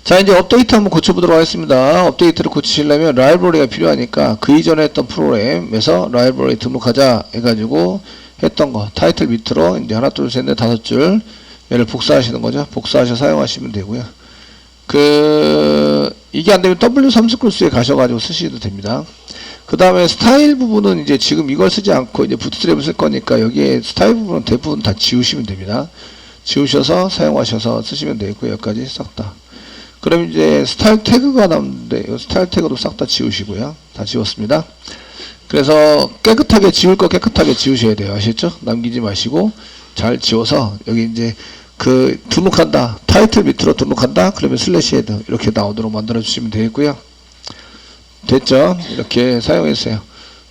자, 이제 업데이트 한번 고쳐보도록 하겠습니다. 업데이트를 고치시려면 라이브러리가 필요하니까 그 이전에 했던 프로그램에서 라이브러리 등록하자 해가지고 했던 거 타이틀 밑으로 이제 하나 둘 셋 넷 다섯 줄 얘를 복사하시는 거죠. 복사하셔서 사용하시면 되고요. 이게 안 되면 W3스쿨스에 가셔가지고 쓰셔도 됩니다. 그 다음에 스타일 부분은 이제 지금 이걸 쓰지 않고 이제 부트스트랩을 쓸 거니까 여기에 스타일 부분은 대부분 다 지우시면 됩니다. 지우셔서 사용하셔서 쓰시면 되고요. 여기까지 싹 다. 그럼 이제 스타일 태그가 나오는데 스타일 태그도 싹 다 지우시고요. 다 지웠습니다. 그래서 깨끗하게 지울 거 깨끗하게 지우셔야 돼요. 아시겠죠? 남기지 마시고 잘 지워서 여기 이제 등록한다. 타이틀 밑으로 등록한다. 그러면 슬래시 헤드 이렇게 나오도록 만들어 주시면 되겠고요. 됐죠? 이렇게 사용했어요.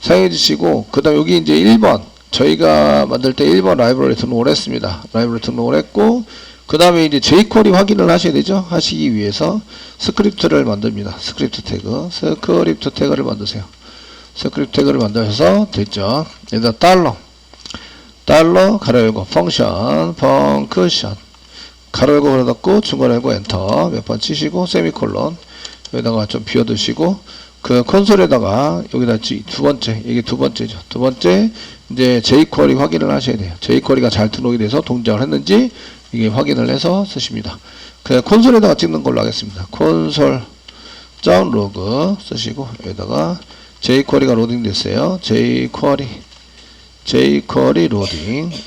사용해 주시고 그 다음 여기 이제 1번 저희가 만들 때 1번 라이브러리 등록을 했습니다. 라이브러리 등록을 했고 그 다음에 이제 jQuery 확인을 하셔야 되죠. 하시기 위해서 스크립트를 만듭니다. 스크립트 태그를 만드세요. 스크립트 태그를 만드셔서 됐죠. 여기다 달러 가로 열고 펑션 가로 열고 가로 닫고 중괄호 열고 엔터 몇 번 치시고 세미콜론 여기다가 좀 비워두시고 그 콘솔에다가 여기다 두 번째 이게 두 번째죠. 두 번째 이제 jQuery 확인을 하셔야 돼요. jQuery가 잘 등록이 돼서 동작을 했는지 이게 확인을 해서 쓰십니다. 그냥 콘솔에다가 찍는 걸로 하겠습니다. 콘솔.log 쓰시고 여기다가 jQuery가 로딩 됐어요. jQuery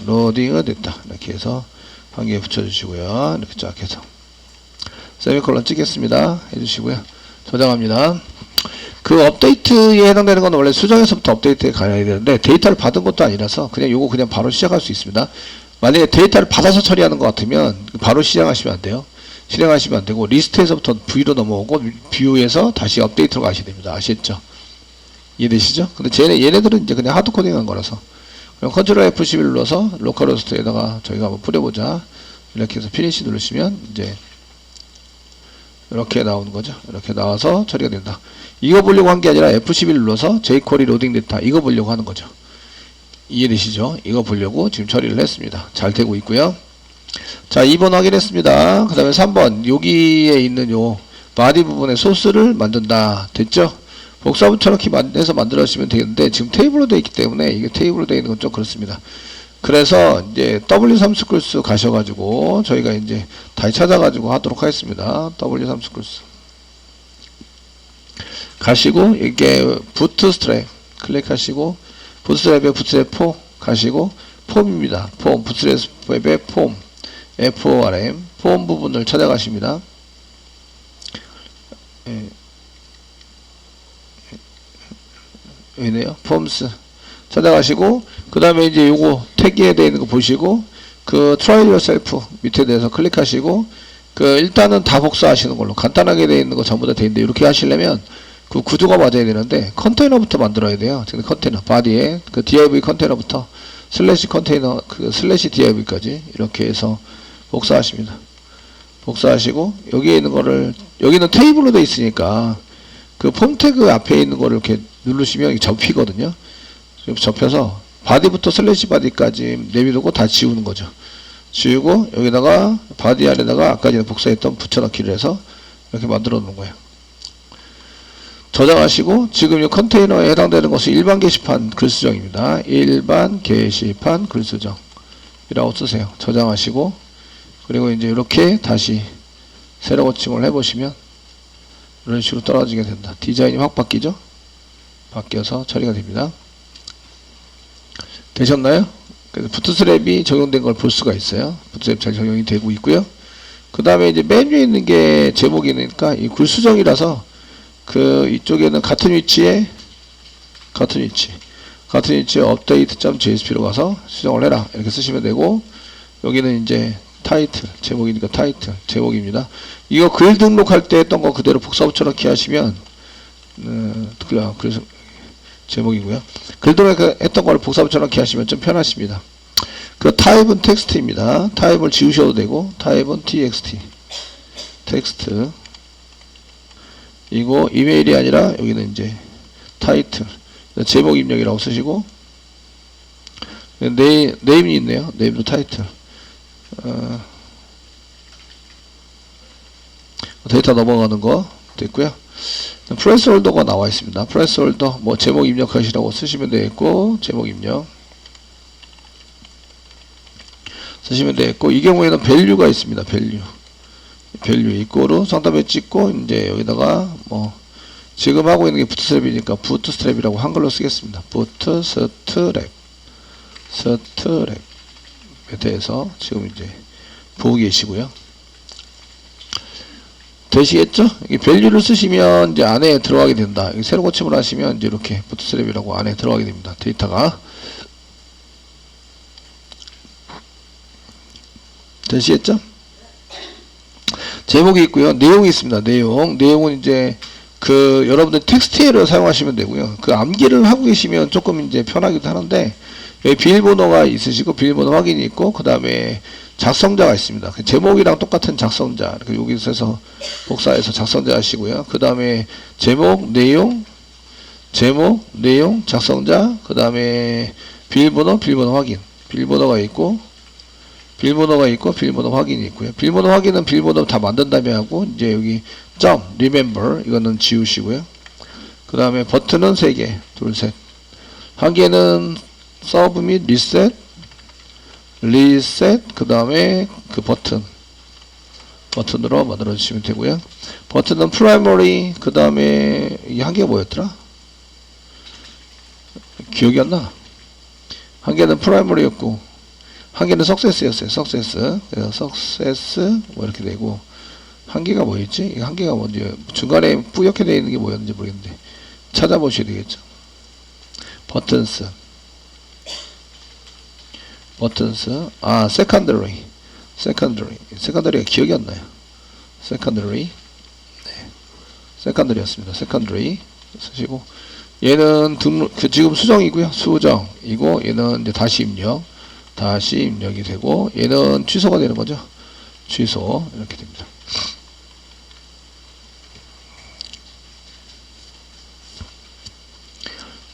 로딩은 됐다. 이렇게 해서 한 개 붙여주시고요. 이렇게 쫙 해서 세미콜론 찍겠습니다. 해주시고요. 저장합니다. 그 업데이트에 해당되는 건 원래 수정에서부터 업데이트에 가야 되는데 데이터를 받은 것도 아니라서 그냥 요거 그냥 바로 시작할 수 있습니다. 만약에 데이터를 받아서 처리하는 것 같으면 바로 실행하시면 안 돼요. 실행하시면 안 되고 리스트에서부터 V로 넘어오고 뷰에서 다시 업데이트로 가셔야 됩니다. 아시겠죠? 이해되시죠? 근데 얘네들은 이제 그냥 하드코딩 한 거라서 그럼 컨트롤 F11 눌러서 로컬호스트에다가 저희가 한번 뿌려보자. 이렇게 해서 피니시 누르시면 이제 이렇게 나오는 거죠. 이렇게 나와서 처리가 된다. 이거 보려고 한 게 아니라 F11 눌러서 jQuery 로딩 됐다. 이거 보려고 하는 거죠. 이해되시죠? 이거 보려고 지금 처리를 했습니다. 잘 되고 있고요. 자, 2번 확인했습니다. 그 다음에 3번 여기에 있는 요 바디 부분의 소스를 만든다. 됐죠? 복사본처럼 이렇게 해서 만들어주시면 되겠는데 지금 테이블로 되어 있기 때문에 이게 테이블로 되어 있는 건 좀 그렇습니다. 그래서 이제 W3스쿨스 가셔가지고 저희가 이제 다시 찾아가지고 하도록 하겠습니다. W3스쿨스 가시고 이게 부트스트랩 클릭하시고 부트스트랩에 부트스트랩 4 가시고 폼입니다. 폼 부트스트랩의 폼 FORM 폼 부분을 찾아가십니다. 여기네요. 폼스 찾아가시고 그 다음에 이제 요거 태기에 되어 있는 거 보시고 그 try yourself 밑에 대해서 클릭하시고 일단은 다 복사하시는 걸로 간단하게 되어 있는 거 전부 다 되어 있는데 이렇게 하시려면 그 구조가 맞아야 되는데 컨테이너부터 만들어야 돼요. 지금 컨테이너 바디에 그 div 컨테이너부터 슬래시 컨테이너 슬래시 div까지 이렇게 해서 복사하십니다. 복사하시고 여기에 있는 거를 여기는 테이블로 되어 있으니까 그 폼 태그 앞에 있는 거를 이렇게 누르시면 접히거든요. 접혀서 바디부터 슬래시 바디까지 내비두고 다 지우는 거죠. 지우고 여기다가 바디 안에다가 아까 전에 복사했던 붙여넣기를 해서 이렇게 만들어 놓은 거예요. 저장하시고 지금 이 컨테이너에 해당되는 것은 일반 게시판 글수정입니다. 일반 게시판 글수정이라고 쓰세요. 저장하시고 그리고 이제 이렇게 다시 새로 고침을 해보시면 이런 식으로 떨어지게 된다. 디자인이 확 바뀌죠? 바뀌어서 처리가 됩니다. 되셨나요? 그래서 부트스트랩이 적용된 걸 볼 수가 있어요. 부트스트랩 잘 적용이 되고 있고요. 그 다음에 이제 맨 위에 있는 게 제목이니까 이 글수정이라서 이쪽에는 같은 위치에 update.jsp로 가서 수정을 해라. 이렇게 쓰시면 되고 여기는 이제 타이틀, 제목이니까 타이틀, 제목입니다. 이거 글 등록할 때 했던 거 그대로 복사붙여넣기 하시면 그래서 제목이고요. 글 등록했던 걸 복사붙여넣기 하시면 좀 편하십니다. 그 타입은 텍스트입니다. 타입을 지우셔도 되고 타입은 txt 텍스트 이거 이메일이 아니라 여기는 이제 타이틀 제목 입력이라고 쓰시고 네임이 있네요. 네임도 타이틀 데이터 넘어가는 거 됐고요. 플레이스홀더가 나와 있습니다. 플레이스홀더 뭐 제목 입력하시라고 쓰시면 되겠고, 제목 입력 쓰시면 되겠고, 이 경우에는 밸류가 있습니다. 밸류 이꼬르 상단에 찍고, 이제 여기다가 뭐 지금 하고 있는 게 부트스트랩이니까 부트스트랩이라고 한글로 쓰겠습니다. 부트스트랩에 대해서 지금 이제 보고 계시고요. 되시겠죠? 이 밸류를 쓰시면 이제 안에 들어가게 된다. 새로 고침을 하시면 이제 이렇게 부트스트랩이라고 안에 들어가게 됩니다. 데이터가. 되시겠죠? 제목이 있고요. 내용이 있습니다. 내용은 이제 그 여러분들 텍스트를 사용하시면 되고요. 그 암기를 하고 계시면 조금 이제 편하기도 하는데, 여기 비밀번호가 있으시고 비밀번호 확인이 있고, 그 다음에 작성자가 있습니다. 제목이랑 똑같은 작성자, 여기서 해서 복사해서 작성자 하시고요. 그 다음에 제목, 내용, 작성자, 그 다음에 비밀번호 확인, 비밀번호 확인이 있고요. 비밀번호 확인은 비밀번호 다 만든 다음에 하고, 이제 여기 remember 이거는 지우시고요. 그 다음에 버튼은 3개, 둘, 셋. 한 개는 서브 및 리셋, 그 다음에 그 버튼으로 만들어 주시면 되고요. 버튼은 primary, 그 다음에 이 한 개가 뭐였더라? 기억이 안 나. 한 개는 primary였고, 한 개는 success였어요. 그래서 success 뭐 이렇게 되고, 한 개가 뭐였지? 한 개가 뭔지 중간에 뿌옇게 되어 있는 게 뭐였는지 모르겠는데 찾아보셔야 되겠죠. 버튼스, secondary가 기억이 안 나요. secondary였습니다. secondary 쓰시고, 얘는 지금 수정이고요. 수정이고, 얘는 이제 다시 입력이 되고, 얘는 취소가 되는 거죠. 취소 이렇게 됩니다.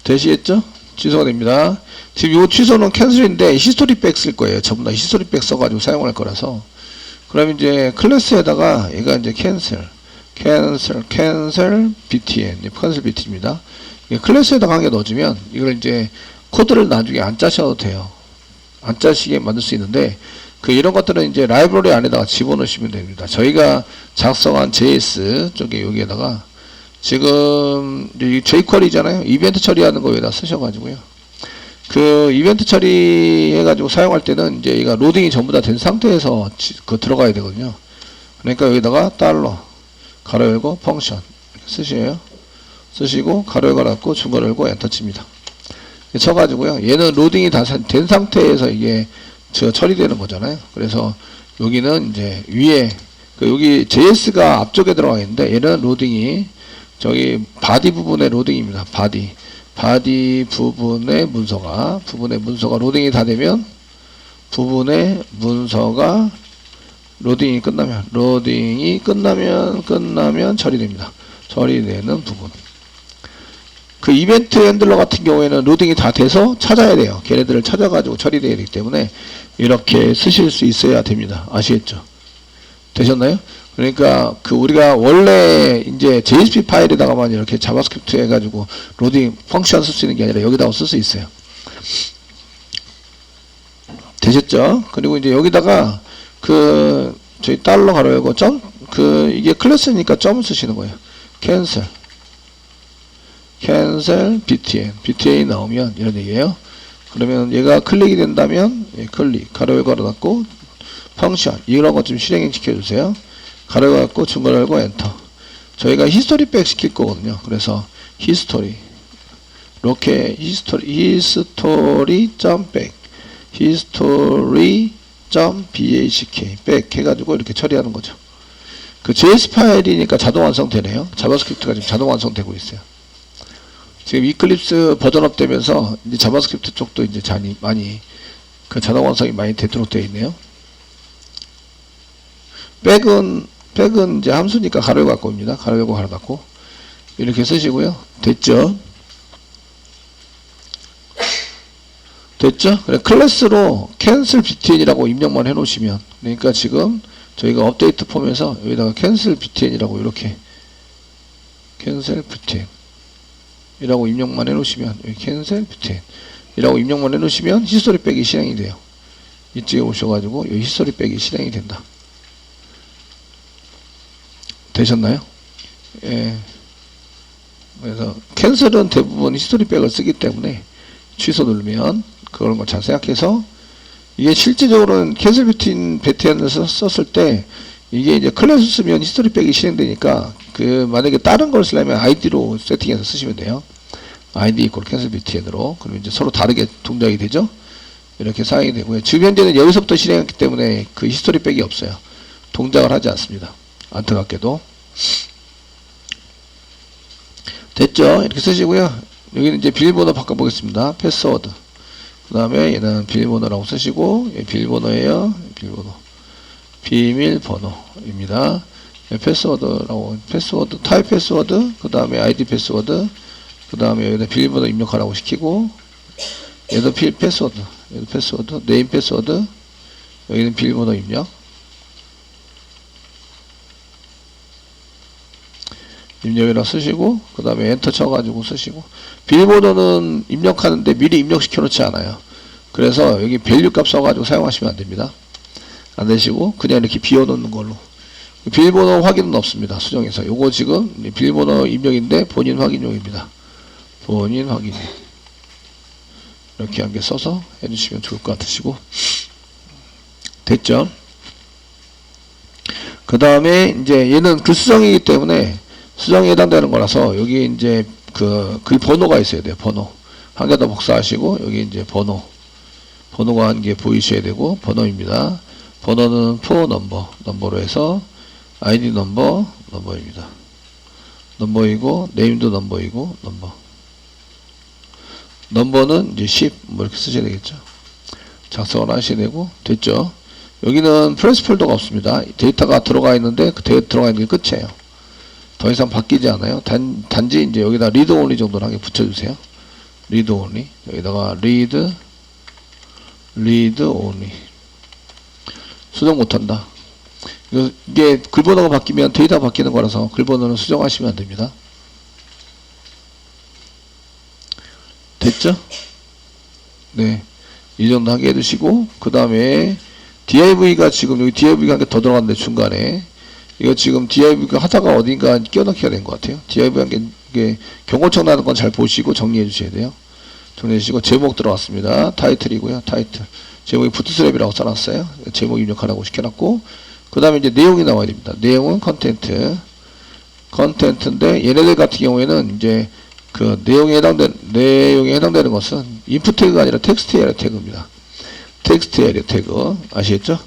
되시겠죠? 취소가 됩니다. 지금 이 취소는 캔슬인데 히스토리백 쓸 거예요. 전부 다 히스토리백 써가지고 사용할 거라서. 그럼 이제 클래스에다가 얘가 이제 캔슬 btn입니다. 클래스에다가 한 개 넣어주면 이걸 이제 코드를 나중에 안 짜셔도 돼요. 안 짜시게 만들 수 있는데, 이런 것들은 이제 라이브러리 안에다가 집어넣으시면 됩니다. 저희가 작성한 JS 쪽에 여기에다가 지금 jQuery잖아요. 이벤트 처리하는 거 여기다 쓰셔가지고요. 그 이벤트 처리해가지고 사용할 때는 이제 얘가 로딩이 전부 다 된 상태에서 들어가야 되거든요. 그러니까 여기다가 가로 열고 펑션 쓰시고 가로 열고 중괄호 열고 엔터 칩니다. 쳐가지고요. 얘는 로딩이 다 된 상태에서 이게 처리되는 거잖아요. 그래서 여기는 이제 위에 여기 JS가 앞쪽에 들어가 있는데, 얘는 로딩이 저기 바디 부분의 로딩입니다. 바디 부분의 문서가 로딩이 다 되면, 부분의 문서가 로딩이 끝나면 처리됩니다. 처리되는 부분. 그 이벤트 핸들러 같은 경우에는 로딩이 다 돼서 찾아야 돼요. 걔네들을 찾아가지고 처리되어야 되기 때문에 이렇게 쓰실 수 있어야 됩니다. 아시겠죠? 되셨나요? 그러니까 우리가 원래 이제 JSP 파일에다가만 이렇게 자바스크립트 해가지고 로딩 펑션 쓸 수 있는 게 아니라 여기다가 쓸 수 있어요. 되셨죠? 그리고 이제 여기다가 저희 달러 가로 열고 이게 클래스니까 점을 쓰시는 거예요. cancel btn 나오면 이런 얘기예요. 그러면 얘가 클릭이 된다면 클릭 가로 열고 가로 닫고 펑션 이런 것 좀 실행 시켜 주세요. 가로 열고 중괄호 열고 엔터. 저희가 히스토리백 시킬 거거든요. 그래서 히스토리 history.back 백 해가지고 이렇게 처리하는 거죠. JS 파일이니까 자동 완성되네요. 자바스크립트가 지금 자동 완성되고 있어요. 지금 이클립스 버전업 되면서 이제 자바스크립트 쪽도 이제 많이 자동 완성이 많이 되도록 되어 있네요. 백은 이제 함수니까 가로 열고 닫고입니다. 가로 열고 가로 닫고 이렇게 쓰시고요. 됐죠? 그래 클래스로 cancel btn이라고 입력만 해 놓으시면, 그러니까 지금 저희가 업데이트 폼에서 여기다가 cancel btn이라고 이렇게 cancel btn 이라고 입력만 해놓으시면 여기 cancel btn 이라고 입력만 해놓으시면 히스토리 백이 실행이 돼요. 이쪽에 오셔가지고 여기 히스토리 백이 실행이 된다. 되셨나요? 예. 그래서 캔슬은 대부분 히스토리 백을 쓰기 때문에 취소 누르면 그런 걸 잘 생각해서 이게 실제적으로는 캔슬 btn을 썼을 때 이게 이제 클래스 쓰면 히스토리 백이 실행되니까 그 만약에 다른 걸 쓰려면 아이디로 세팅해서 쓰시면 돼요. id 이퀄 캔슬 btn으로. 그럼 이제 서로 다르게 동작이 되죠. 이렇게 사용이 되고요. 지금 현재는 여기서부터 실행했기 때문에 그 히스토리 백이 없어요. 동작을 하지 않습니다. 안타깝게도. 됐죠? 이렇게 쓰시고요. 여기는 이제 비밀번호 바꿔보겠습니다. 패스워드. 그 다음에 얘는 비밀번호라고 쓰시고, 얘 비밀번호예요. 비밀번호. 비밀번호입니다. 패스워드라고, 패스워드, 타입 패스워드, 그 다음에 아이디 패스워드, 그 다음에 여기다 비밀번호 입력하라고 시키고, 얘도 패스워드, 얘도 패스워드, 네임 패스워드, 여기는 비밀번호 입력. 입력이라 쓰시고, 그 다음에 엔터 쳐가지고 쓰시고, 비밀번호는 입력하는데 미리 입력시켜 놓지 않아요. 그래서 여기 밸류 값 써가지고 사용하시면 안 됩니다. 안 되시고, 그냥 이렇게 비워놓는 걸로. 비밀번호 확인은 없습니다. 수정에서. 요거 지금 비밀번호 입력인데 본인 확인용입니다. 본인 확인. 이렇게 한 개 써서 해주시면 좋을 것 같으시고. 됐죠? 그 다음에 이제 얘는 글 수정이기 때문에 수정에 해당되는 거라서 여기 이제 그 번호가 있어야 돼요. 번호. 한 개 더 복사하시고 여기 이제 번호가 한 개 보이셔야 되고 번호입니다. 번호는 포 넘버로 해서 아이디 넘버입니다. 넘버이고 네임도 넘버이고 넘버는 이제 10 뭐 이렇게 쓰셔야 되겠죠. 작성을 하셔야 되고 됐죠. 여기는 프레스 폴더가 없습니다. 데이터가 들어가 있는데 그 데이터 들어가 있는 게 끝이에요. 더 이상 바뀌지 않아요. 단지 이제 여기다 리드 온리 정도로 하게 붙여주세요. 리드 온리. 여기다가 리드 온리. 수정 못한다. 이게 글번호가 바뀌면 데이터가 바뀌는 거라서 글번호는 수정하시면 안 됩니다. 됐죠? 네. 이 정도 하게 해두시고, 그 다음에 div가 지금 여기 div가 한 개 더 들어갔는데 중간에 이거 지금 div가 하다가 어딘가 끼워넣기가 된 것 같아요. div 한 개, 이게 경고청 나는 건 잘 보시고 정리해 주셔야 돼요. 정리해 주시고, 제목 들어갔습니다. 타이틀이고요. 타이틀. 제목이 부트스트랩이라고 써놨어요. 제목 입력하라고 시켜놨고, 그 다음에 이제 내용이 나와야 됩니다. 내용은 컨텐트인데, 얘네들 같은 경우에는 이제 그 내용에 해당되는 것은 인풋 태그가 아니라 텍스트 에리어 태그입니다. 텍스트 에리어 태그. 아시겠죠?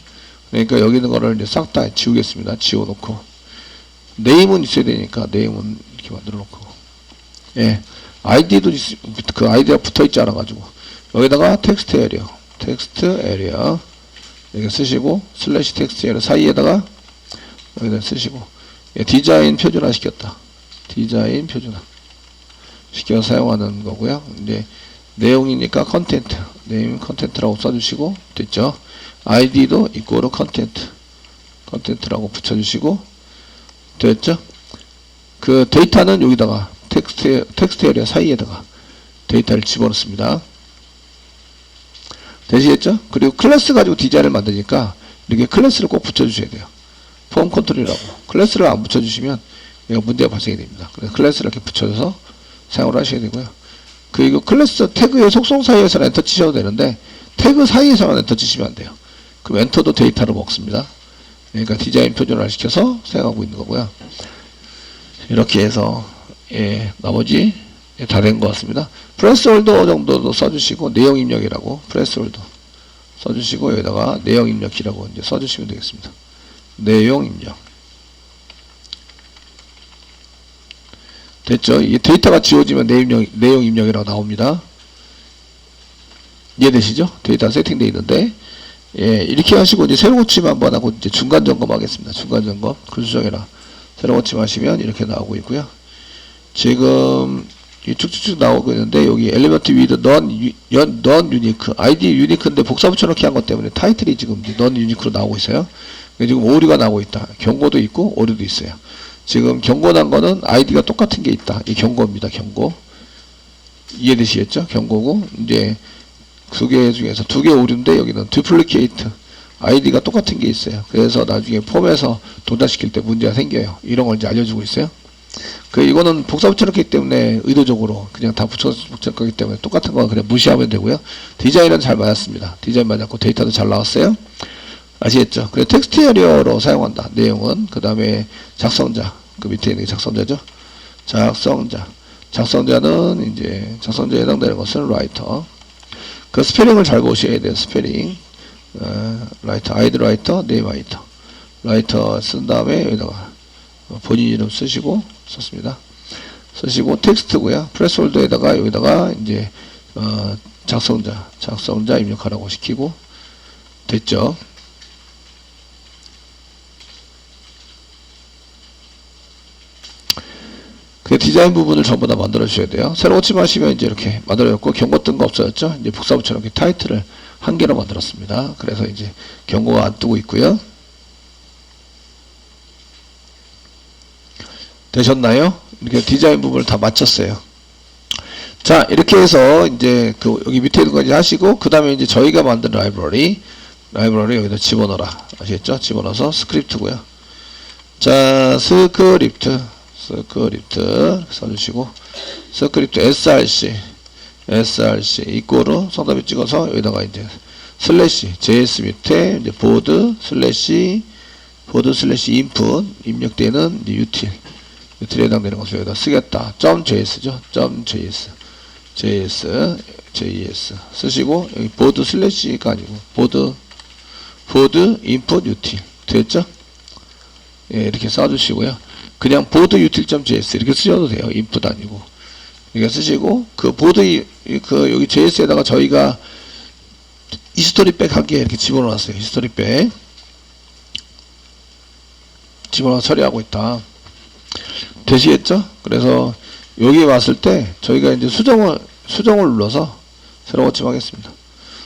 그러니까 여기 있는 거를 이제 싹 다 지우겠습니다. 지워놓고. 네임은 있어야 되니까, 네임은 이렇게 만들어 놓고. 예. 아이디도 그 아이디가 붙어 있지 않아가지고. 여기다가 텍스트 에리어. 이렇게 쓰시고, 슬래시 텍스트 에리어 사이에다가 여기다 쓰시고. 예, 디자인 표준화 시켰다. 디자인 표준화. 시켜서 사용하는 거고요. 이제 내용이니까 컨텐트. 네임 컨텐트라고 써주시고, 됐죠? 아이디도 이꼬르 컨텐트라고 붙여주시고, 됐죠? 그 데이터는 여기다가 텍스트 에리어 사이에다가 데이터를 집어넣습니다. 되시겠죠? 그리고 클래스 가지고 디자인을 만드니까 이렇게 클래스를 꼭 붙여주셔야 돼요. 폼 컨트롤이라고. 클래스를 안 붙여주시면 얘가 문제가 발생이 됩니다. 그래서 클래스를 이렇게 붙여서 사용을 하셔야 되고요. 그리고 클래스 태그의 속성 사이에서는 엔터 치셔도 되는데 태그 사이에서는 엔터 치시면 안 돼요. 그럼 엔터도 데이터를 먹습니다. 그러니까 디자인 표준화를 시켜서 사용하고 있는 거고요. 이렇게 해서 예, 나머지 다 된 것 같습니다. 프레스홀더 정도도 써주시고 내용 입력이라고 프레스홀더 써주시고 여기다가 내용 입력이라고 이제 써주시면 되겠습니다. 내용 입력. 됐죠? 이 데이터가 지워지면 내용 입력이라고 나옵니다. 이해되시죠? 데이터 세팅되어 있는데, 예, 이렇게 하시고, 이제 새로 고침 한번 하고, 이제 중간 점검 하겠습니다. 중간 점검. 글 수정해라. 새로 고침 하시면 이렇게 나오고 있고요. 지금, 쭉쭉쭉 나오고 있는데, 여기 엘리먼트 위드 non unique. 아이디 유니크인데 복사 붙여넣기 한 것 때문에 타이틀이 지금 non unique로 나오고 있어요. 지금 오류가 나고 있다. 경고도 있고 오류도 있어요. 지금 경고 난 거는 아이디가 똑같은 게 있다. 이 경고입니다. 경고. 이해되시겠죠? 경고고 이제 두 개 중에서 두 개 오류인데 여기는 duplicated 아이디가 똑같은 게 있어요. 그래서 나중에 폼에서 동작시킬 때 문제가 생겨요. 이런 걸 이제 알려주고 있어요. 이거는 복사 붙여넣기 때문에 의도적으로 그냥 다 붙여넣기 때문에 똑같은 건 그냥 무시하면 되고요. 디자인은 잘 맞았습니다. 디자인 맞았고 데이터도 잘 나왔어요. 아시겠죠? 그래서 텍스트 에리어로 사용한다. 내용은 그 다음에 작성자 그 밑에 있는 게 작성자죠. 작성자는 이제 작성자에 해당되는 것은 라이터. 그 스페링을 잘 보셔야 돼요. 스페링. 라이터, 아이드 라이터, 네임 라이터 쓴 다음에 여기다가 본인 이름 쓰시고 썼습니다. 쓰시고 텍스트고요. 프레스홀더에다가 여기다가 이제 작성자 입력하라고 시키고 됐죠. 그 디자인 부분을 전부 다 만들어 주셔야 돼요. 새로 고침하시면 이제 이렇게 만들어졌고 경고 뜬 거 없어졌죠. 이제 복사 붙여넣기 타이틀을 한 개로 만들었습니다. 그래서 이제 경고가 안 뜨고 있고요. 되셨나요? 이렇게 디자인 부분을 다 마쳤어요. 자, 이렇게 해서 이제 여기 밑에 있는 거 이제 하시고 그 다음에 이제 저희가 만든 라이브러리 여기다 집어넣어라. 아시겠죠? 집어넣어서 스크립트고요. 자, 스크립트 써주시고 스크립트 src 이꼬르 성답에 찍어서 여기다가 이제 슬래시 js 밑에 이제 보드 슬래시 input 입력되는 이제 util에 해당되는 것을 여기다 쓰겠다. .js죠. .js 쓰시고 여기 보드 슬래시가 아니고 보드 input util 됐죠? 예, 이렇게 써주시고요. 그냥 보드 util.js 이렇게 쓰셔도 돼요. input 아니고 이렇게 쓰시고 그 보드 여기 js에다가 저희가 히스토리백 한 개 이렇게 집어넣었어요. 히스토리백 집어넣어서 처리하고 있다. 되시겠죠? 그래서 여기 왔을 때 저희가 이제 수정을 눌러서 새로 고침하겠습니다.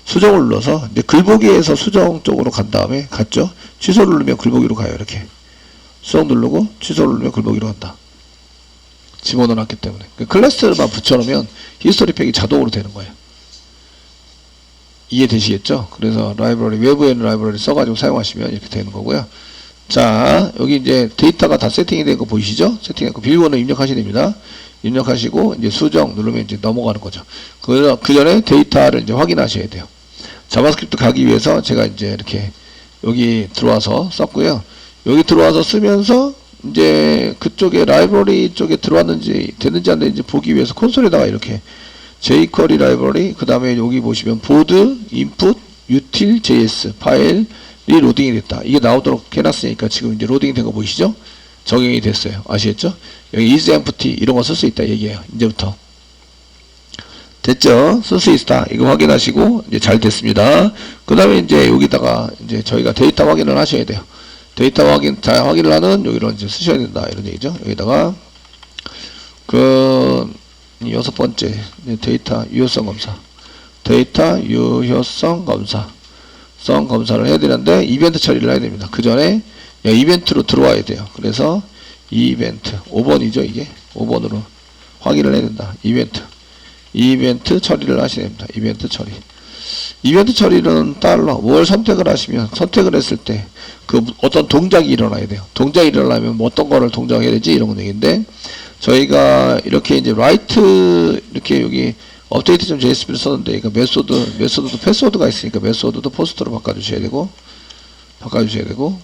수정을 눌러서 이제 글보기에서 수정 쪽으로 간 다음에 갔죠? 취소 누르면 글보기로 가요. 이렇게 수정 누르고 취소 누르면 글보기로 간다. 집어넣어놨기 때문에 클래스만 붙여놓으면 히스토리 팩이 자동으로 되는 거예요. 이해되시겠죠? 그래서 라이브러리 외부에 있는 라이브러리 써가지고 사용하시면 이렇게 되는 거고요. 자, 여기 이제 데이터가 다 세팅이 된 거 보이시죠? 세팅했고 비밀번호 입력하시면 됩니다. 입력하시고 이제 수정 누르면 이제 넘어가는 거죠. 그 전에 데이터를 이제 확인하셔야 돼요. 자바스크립트 가기 위해서 제가 이제 이렇게 여기 들어와서 썼고요. 여기 들어와서 쓰면서 이제 그쪽에 라이브러리 쪽에 들어왔는지 됐는지 안 됐는지 보기 위해서 콘솔에다가 이렇게 jQuery 라이브러리 그 다음에 여기 보시면 보드 input util js 파일이 로딩이 됐다. 이게 나오도록 해놨으니까 지금 이제 로딩이 된 거 보이시죠? 적용이 됐어요. 아시겠죠? 여기 is empty 이런 거 쓸 수 있다 얘기예요. 이제부터 됐죠? 쓸 수 있다. 이거 확인하시고 이제 잘 됐습니다. 그 다음에 이제 여기다가 이제 저희가 데이터 확인을 하셔야 돼요. 데이터 확인을 하는 여기로 이제 쓰셔야 된다. 이런 얘기죠. 여기다가 여섯 번째 데이터 유효성 검사를 해야 되는데 이벤트 처리를 해야 됩니다. 그 전에 이벤트로 들어와야 돼요. 그래서 이벤트 5번이죠. 이게 5번으로 확인을 해야 된다. 이벤트 처리를 하셔야 됩니다. 이벤트 처리는 뭘 선택을 하시면 선택을 했을 때 어떤 동작이 일어나야 돼요. 동작이 일어나면 뭐 어떤 거를 동작해야 되지 이런 얘기인데 저희가 이렇게 이제 라이트 이렇게 여기 update.js를 썼는데 그러니까 메소드도 패스워드가 있으니까 메소드도 포스트로 바꿔주셔야 되고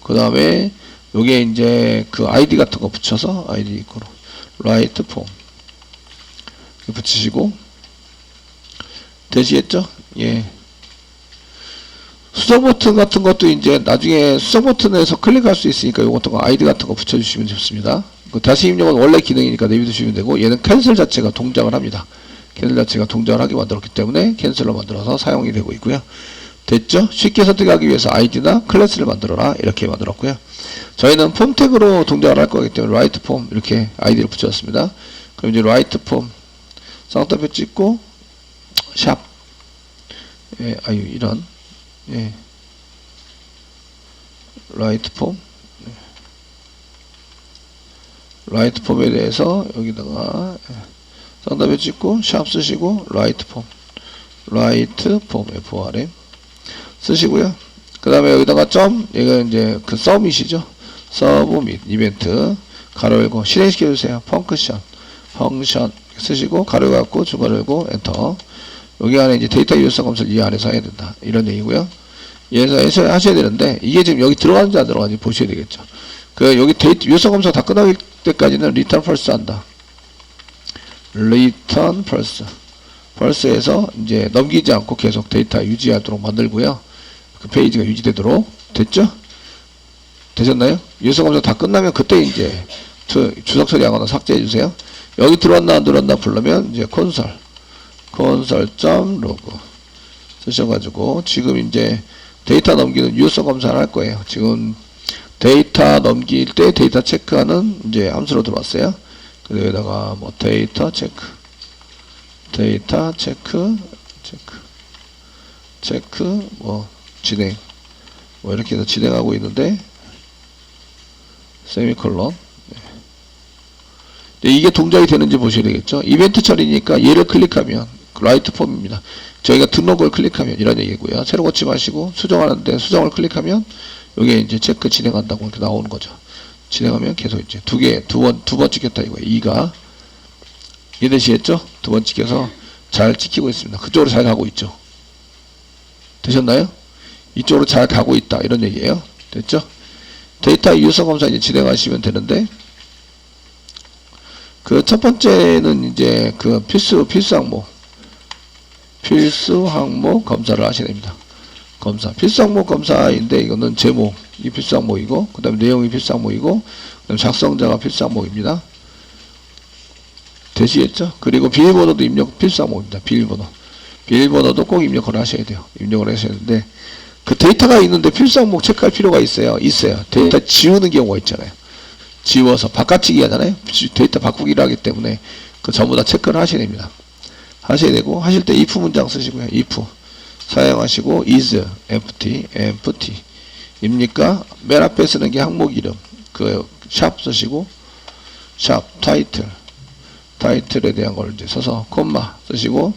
그 다음에 여기에 이제 그 아이디 같은 거 붙여서 아이디 이거로 write form 붙이시고 되시겠죠? 예. 수정 버튼 같은 것도 이제 나중에 수정 버튼에서 클릭할 수 있으니까 요거 같은 거 아이디 같은 거 붙여주시면 좋습니다. 다시 입력은 원래 기능이니까 내비두시면 되고 얘는 캔슬 자체가 동작을 합니다. 캔슬 자체가 동작을 하게 만들었기 때문에 캔슬로 만들어서 사용이 되고 있고요. 됐죠? 쉽게 선택하기 위해서 아이디나 클래스를 만들어라 이렇게 만들었고요. 저희는 폼 태그로 동작을 할 거기 때문에 write form 이렇게 아이디를 붙였습니다. 그럼 이제 write form 쌍따옴표 찍고 샵 이런 라이트 폼. 라이트 폼에 대해서 여기다가 쌍따옴표 찍고 샵 쓰시고 라이트 폼. 라이트 폼 FRM 쓰시고요. 그 다음에 여기다가 점, 얘가 이제 그 서밋이죠. 서브밋 이벤트 가로 열고 실행시켜 주세요. 펑션 쓰시고 가로 열고 중괄호 열고 엔터. 여기 안에 이제 데이터 유효성 검사를 이 안에서 해야 된다. 이런 얘기고요. 얘에서 하셔야 되는데 이게 지금 여기 들어가는지 안 들어가는지 보셔야 되겠죠. 그 여기 데이터 유효성 검사 다 끝날 때까지는 리턴 펄스 한다. 리턴 펄스. 펄스에서 이제 넘기지 않고 계속 데이터 유지하도록 만들고요. 그 페이지가 유지되도록 됐죠? 되셨나요? 유효성 검사 다 끝나면 그때 이제 주석 처리하거나 삭제해 주세요. 여기 들어왔나 안 들어왔나 부르면 이제 콘솔.로그 쓰셔가지고 지금 이제 데이터 넘기는 유효성 검사를 할 거예요. 지금 데이터 넘길 때 데이터 체크하는 이제 함수로 들어왔어요. 그래서 여기다가 뭐 데이터 체크 뭐 진행 뭐 이렇게 해서 진행하고 있는데 세미콜론. 네. 이게 동작이 되는지 보셔야 되겠죠. 이벤트 처리니까 얘를 클릭하면 라이트 폼입니다. 저희가 등록을 클릭하면 이런 얘기고요. 새로 고치 마시고 수정하는데 수정을 클릭하면 여기에 이제 체크 진행한다고 이렇게 나오는 거죠. 진행하면 계속 이제 두 번 찍혔다 이거예요. 2가 이해되시겠죠? 두 번 찍혀서 잘 찍히고 있습니다. 그쪽으로 잘 가고 있죠. 되셨나요? 이쪽으로 잘 가고 있다 이런 얘기예요. 됐죠? 데이터 유효성 검사 이제 진행하시면 되는데 그 첫 번째는 이제 그 필수 항목 검사를 하셔야 됩니다. 필수 항목 검사인데 이거는 제목이 필수 항목이고 그 다음에 내용이 필수 항목이고 그 다음에 작성자가 필수 항목입니다. 되시겠죠? 그리고 비밀번호도 입력 필수 항목입니다. 비밀번호도 꼭 입력을 하셔야 돼요. 입력을 하셔야 되는데 그 데이터가 있는데 필수 항목 체크할 필요가 있어요. 데이터 지우는 경우가 있잖아요. 지워서 바깥치기 하잖아요. 데이터 바꾸기를 하기 때문에 그 전부 다 체크를 하셔야 됩니다. 하셔야 되고 하실 때 if 문장 쓰시고요. if 사용하시고 is empty 입니까? 맨 앞에 쓰는 게 항목 이름 그 샵 쓰시고 샵 타이틀에 대한 걸 이제 써서 콤마 쓰시고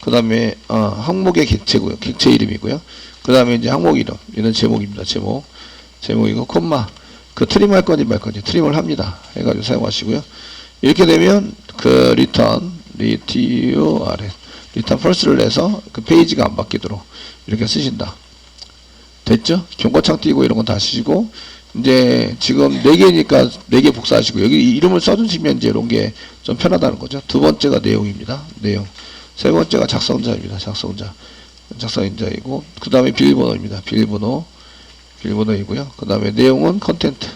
그 다음에 항목의 객체고요. 객체 이름이고요. 그 다음에 이제 항목 이름 얘는 제목입니다. 제목이고 콤마 그 트림 할 건지 말 건지 트림을 합니다. 해가지고 사용하시고요. 이렇게 되면 그 리턴 펄스를 내서 그 페이지가 안 바뀌도록 이렇게 쓰신다. 됐죠? 경고창 띄고 이런 건 다 쓰시고 이제 지금 4개니까 4개 복사하시고 여기 이름을 써주시면 이제 이런 게 좀 편하다는 거죠. 두 번째가 내용입니다. 세 번째가 작성자입니다. 작성자이고 그 다음에 비밀번호입니다. 비밀번호이고요. 그 다음에 내용은 컨텐트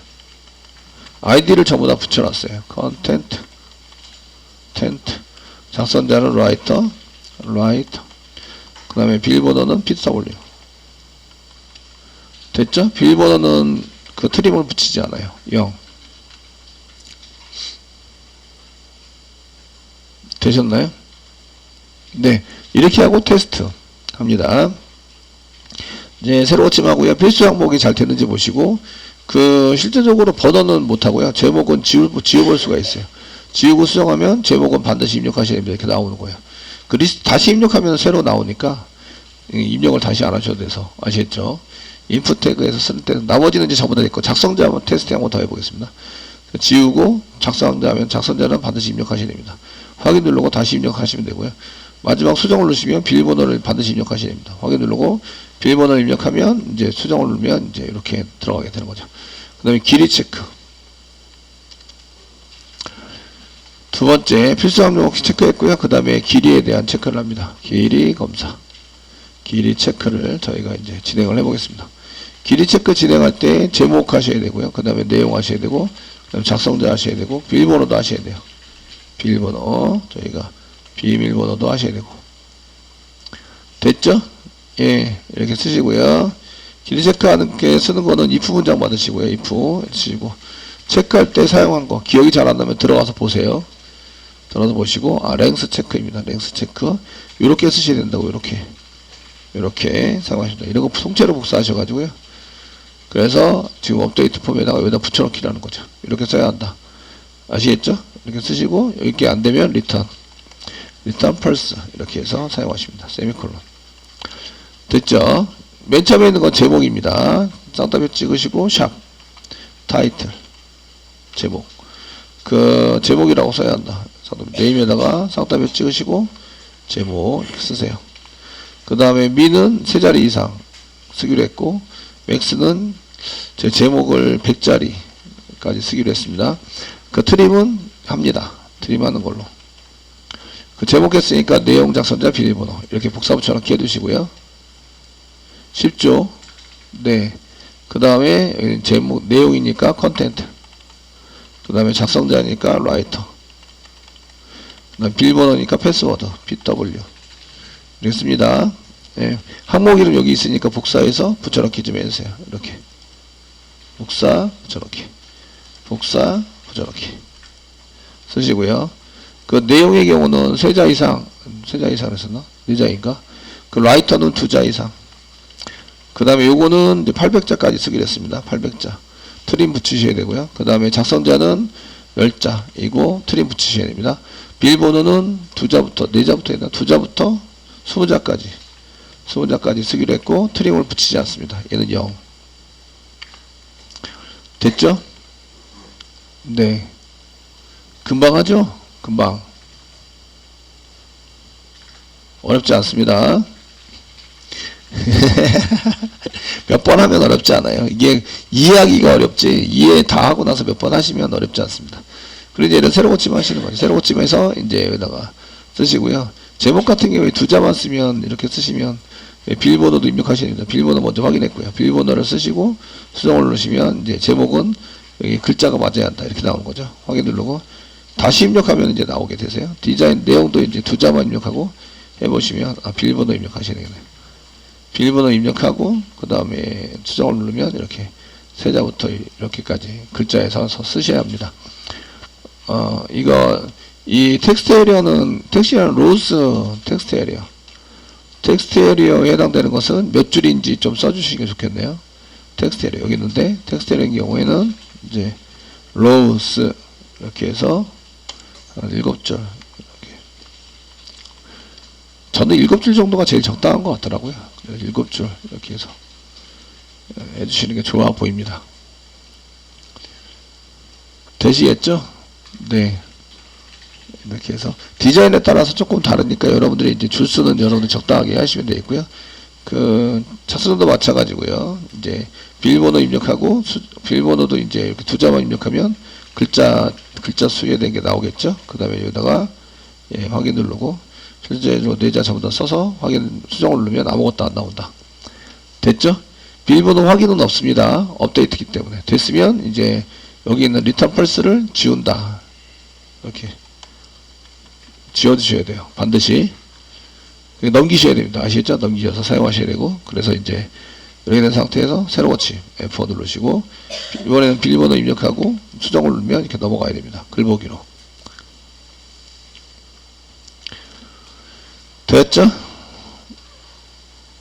아이디를 전부 다 붙여놨어요. 컨텐트 작성자는 라이터 그 다음에 비밀번호는 PW 됐죠? 비밀번호는 그 트림을 붙이지 않아요. 0 되셨나요? 네, 이렇게 하고 테스트 합니다. 이제 새로 고침하고요. 필수 항목이 잘 되는지 보시고 그 실제적으로 번호는 못하고요. 제목은 지워볼 수가 있어요. 지우고 수정하면 제목은 반드시 입력하셔야 됩니다. 이렇게 나오는 거예요. 그 리스트 다시 입력하면 새로 나오니까 입력을 다시 안 하셔도 돼서 아시겠죠? 인풋 태그에서 쓸 때 나머지는 이제 전부 다 있고 작성자 한번 테스트 한번 더 해보겠습니다. 지우고 작성자 하면 작성자는 반드시 입력하셔야 됩니다. 확인 누르고 다시 입력하시면 되고요. 마지막 수정을 누르시면 비밀번호를 반드시 입력하셔야 됩니다. 확인 누르고 비밀번호를 입력하면 이제 수정을 누르면 이제 이렇게 들어가게 되는 거죠. 그 다음에 길이 체크. 두 번째 필수 항목 체크했고요. 그 다음에 길이에 대한 체크를 합니다. 길이 검사. 길이 체크를 저희가 이제 진행을 해보겠습니다. 길이 체크 진행할 때 제목 하셔야 되고요. 그 다음에 내용 하셔야 되고, 그 다음에 작성자 하셔야 되고, 비밀번호도 하셔야 돼요. 비밀번호, 저희가 비밀번호도 하셔야 되고. 됐죠? 예, 이렇게 쓰시고요. 길이 체크하는 게 쓰는 거는 if 문장 받으시고요. if 쓰시고, 체크할 때 사용한 거, 기억이 잘 안 나면 들어가서 보세요. 들어가서 보시고, 랭스 체크입니다. 랭스 체크. 이렇게 쓰셔야 된다고, 이렇게 사용하십니다. 이런 거 통째로 복사하셔가지고요. 그래서 지금 업데이트 폼에다가 여기다 붙여넣기라는 거죠. 이렇게 써야 한다. 아시겠죠? 이렇게 쓰시고 여기 안 되면 리턴 펄스 이렇게 해서 사용하십니다. 세미콜론. 됐죠? 맨 처음에 있는 건 제목입니다. 쌍따옴표 찍으시고 샵 타이틀 제목 그 제목이라고 써야 한다. 네임에다가 쌍따옴표 찍으시고 제목 이렇게 쓰세요. 그 다음에 미는 3자리 이상 쓰기로 했고 맥스는 제 제목을 100자리까지 쓰기로 했습니다. 그 트림은 합니다. 트림하는 걸로. 그 제목 했으니까 내용 작성자 비밀번호 이렇게 복사 붙여넣기 해두시고요. 쉽죠? 네. 그 다음에 제목 내용이니까 컨텐트. 그 다음에 작성자니까 라이터. 그 다음에 비밀번호니까 패스워드 PW. 이렇게 씁니다. 네. 항목 이름 여기 있으니까 복사해서 붙여넣기 좀 해주세요. 이렇게. 복사, 붙여넣기. 복사, 붙여넣기. 쓰시고요. 그 내용의 경우는 3자 이상, 3자 이상 했었나? 4자인가? 그 라이터는 2자 이상. 그 다음에 요거는 이제 800자까지 쓰기로 했습니다. 800자. 트림 붙이셔야 되고요. 그 다음에 작성자는 10자이고 트림 붙이셔야 됩니다. 비밀번호는 2자부터, 4자부터 했나? 2자부터 20자까지. 20자까지 쓰기로 했고 트림을 붙이지 않습니다. 얘는 0. 됐죠? 네. 금방 하죠? 금방. 어렵지 않습니다. 몇 번 하면 어렵지 않아요. 이게 이해하기가 어렵지 이해 다 하고 나서 몇 번 하시면 어렵지 않습니다. 그리고 이제 새로 고침 하시는 거죠. 새로 고침해서 이제 여기다가 쓰시고요. 제목 같은 경우에 2자만 쓰면 이렇게 쓰시면 비밀번호도 입력하셔야 됩니다. 비밀번호 먼저 확인했고요. 비밀번호를 쓰시고 수정을 누르시면 이제 제목은 여기 글자가 맞아야 한다. 이렇게 나오는 거죠. 확인 누르고 다시 입력하면 이제 나오게 되세요. 디자인 내용도 이제 2자만 입력하고 해보시면 비밀번호 입력하셔야 되겠네요. 비밀번호 입력하고 그 다음에 수정을 누르면 이렇게 3자부터 이렇게까지 글자에 서서 쓰셔야 합니다. 이 텍스트 에리어는 로스 텍스트 에리어. 텍스트 에리어에 해당되는 것은 몇 줄인지 좀 써주시는 게 좋겠네요. 텍스트 에리어 여기 있는데 텍스트 에리어의 경우에는 이제 로스 이렇게 해서 7줄 이렇게. 저는 7줄 정도가 제일 적당한 것 같더라고요. 7줄 이렇게 해서 해주시는 게 좋아 보입니다. 되시겠죠? 네. 이렇게 해서 디자인에 따라서 조금 다르니까 여러분들이 이제 줄수는 여러분들 적당하게 하시면 되겠고요. 그 차수도 마찬가지고요. 이제 비밀번호 입력하고 비밀번호도 이제 이렇게 2자만 입력하면 글자 수에 된 게 나오겠죠. 그 다음에 여기다가 확인 누르고 실제로 4자 전부 다 써서 확인 수정을 누르면 아무것도 안 나온다. 됐죠? 비밀번호 확인은 없습니다. 업데이트이기 때문에. 됐으면 이제 여기 있는 리턴 펄스를 지운다. 이렇게 지워주셔야 돼요. 반드시 넘기셔야 됩니다. 아시겠죠? 넘기셔서 사용하셔야 되고 그래서 이제 이렇게 된 상태에서 새로 고침 F4 누르시고 이번에는 비밀번호 입력하고 수정을 누르면 이렇게 넘어가야 됩니다. 글보기로. 됐죠?